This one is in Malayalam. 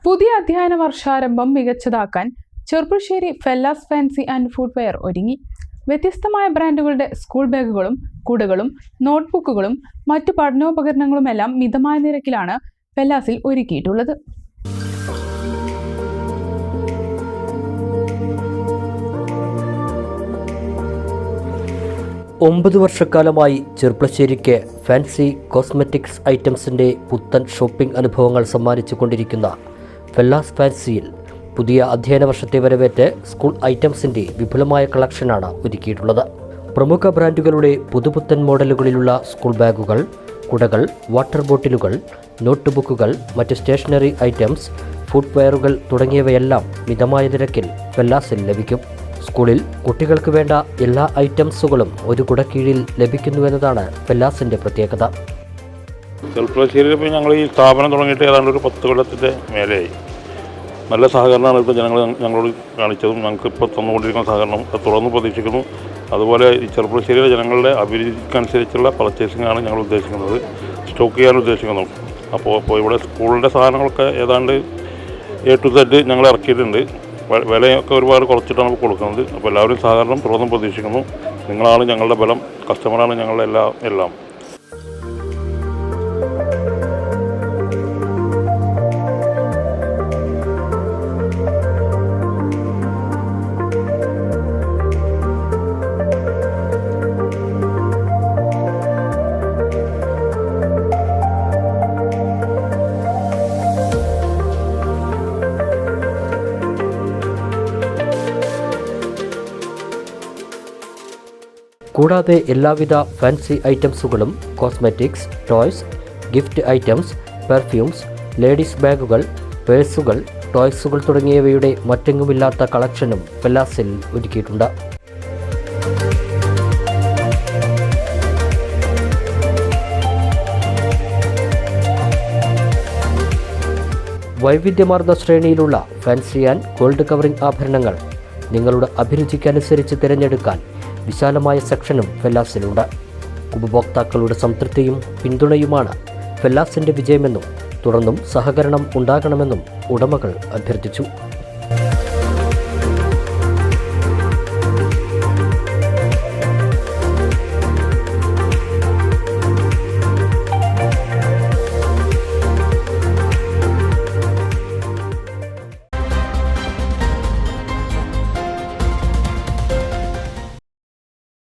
പുതിയ അധ്യയന വർഷാരംഭം മികച്ചതാക്കാൻ ചെർപ്പുളശ്ശേരി ഫെല്ലാസ് ഫാൻസി ആൻഡ് ഫുട്വെയർ ഒരുങ്ങി. വ്യത്യസ്തമായ ബ്രാൻഡുകളുടെ സ്കൂൾ ബാഗുകളും കുടകളും നോട്ട്ബുക്കുകളും മറ്റു പഠനോപകരണങ്ങളുമെല്ലാം മിതമായ നിരക്കിലാണ് ഫെല്ലാസിൽ ഒരുക്കിയിട്ടുള്ളത്. ഒമ്പത് വർഷക്കാലമായി ചെർപ്പുളശ്ശേരിക്ക് ഫാൻസി കോസ്മെറ്റിക്സ് ഐറ്റംസിൻ്റെ പുത്തൻ ഷോപ്പിംഗ് അനുഭവങ്ങൾ സമ്മാനിച്ചു കൊണ്ടിരിക്കുന്ന ഫെല്ലാസ് ഫാൻസിയിൽ പുതിയ അധ്യയന വർഷത്തെ വരവേറ്റ് സ്കൂൾ ഐറ്റംസിൻ്റെ വിപുലമായ കളക്ഷനാണ് ഒരുക്കിയിട്ടുള്ളത്. പ്രമുഖ ബ്രാൻഡുകളുടെ പുതുപുത്തൻ മോഡലുകളിലുള്ള സ്കൂൾ ബാഗുകൾ, കുടകൾ, വാട്ടർ ബോട്ടിലുകൾ, നോട്ട് ബുക്കുകൾ, മറ്റ് സ്റ്റേഷനറി ഐറ്റംസ്, ഫുട്വെയറുകൾ തുടങ്ങിയവയെല്ലാം മിതമായ നിരക്കിൽ ഫെല്ലാസിൽ ലഭിക്കും. സ്കൂളിൽ കുട്ടികൾക്ക് വേണ്ട എല്ലാ ഐറ്റംസുകളും ഒരു കുടക്കീഴിൽ ലഭിക്കുന്നുവെന്നതാണ് ഫെല്ലാസിൻ്റെ പ്രത്യേകത. ചെർപ്പുളശ്ശേരിയിൽ ഇപ്പോൾ ഞങ്ങൾ ഈ സ്ഥാപനം തുടങ്ങിയിട്ട് ഏതാണ്ട് ഒരു 10 കൊല്ലത്തിൻ്റെ മേലെയായി. നല്ല സഹകരണമാണ് ഇപ്പോൾ ഞങ്ങളോട് കാണിച്ചതും ഞങ്ങൾക്ക് ഇപ്പോൾ തന്നുകൊണ്ടിരിക്കുന്ന സഹകരണം തുറന്ന് പ്രതീക്ഷിക്കുന്നു. അതുപോലെ ഈ ചെർപ്പുളശ്ശേരിയിലെ ജനങ്ങളുടെ അഭിരുചിക്കനുസരിച്ചുള്ള പർച്ചേസിംഗാണ് ഞങ്ങൾ ഉദ്ദേശിക്കുന്നത്, സ്റ്റോക്ക് ചെയ്യാൻ ഉദ്ദേശിക്കുന്നു. അപ്പോൾ ഇവിടെ സ്കൂളിൻ്റെ സാധനങ്ങളൊക്കെ ഏതാണ്ട് A to Z ഞങ്ങൾ ഇറക്കിയിട്ടുണ്ട്. വിലയൊക്കെ ഒരുപാട് കുറച്ചിട്ടാണ് നമുക്ക് കൊടുക്കുന്നത്. അപ്പോൾ എല്ലാവരും സഹകരണം തുറന്ന് പ്രതീക്ഷിക്കുന്നു. നിങ്ങളാണ് ഞങ്ങളുടെ ബലം, കസ്റ്റമറാണ് ഞങ്ങളുടെ എല്ലാം. കൂടാതെ എല്ലാവിധ ഫാൻസി ഐറ്റംസുകളും, cosmetics, toys, gift items, perfumes, ladies ബാഗുകൾ, പേഴ്സുകൾ, ടോയ്സുകൾ തുടങ്ങിയവയുടെ മറ്റെങ്ങുമില്ലാത്ത കളക്ഷനും ഫെല്ലാസിൽ ഒരുക്കിയിട്ടുണ്ട്. വൈവിധ്യമാർന്ന ശ്രേണിയിലുള്ള ഫാൻസി ആൻഡ് ഗോൾഡ് കവറിംഗ് ആഭരണങ്ങൾ നിങ്ങളുടെ അഭിരുചിക്കനുസരിച്ച് തിരഞ്ഞെടുക്കാൻ വിശാലമായ സെക്ഷനും ഫെല്ലാസിലുണ്ട്. ഉപഭോക്താക്കളുടെ സംതൃപ്തിയും പിന്തുണയുമാണ് ഫെല്ലാസിൻ്റെ വിജയമെന്നും തുടർന്നും സഹകരണം ഉണ്ടാകണമെന്നും ഉടമകൾ അഭ്യർത്ഥിച്ചു.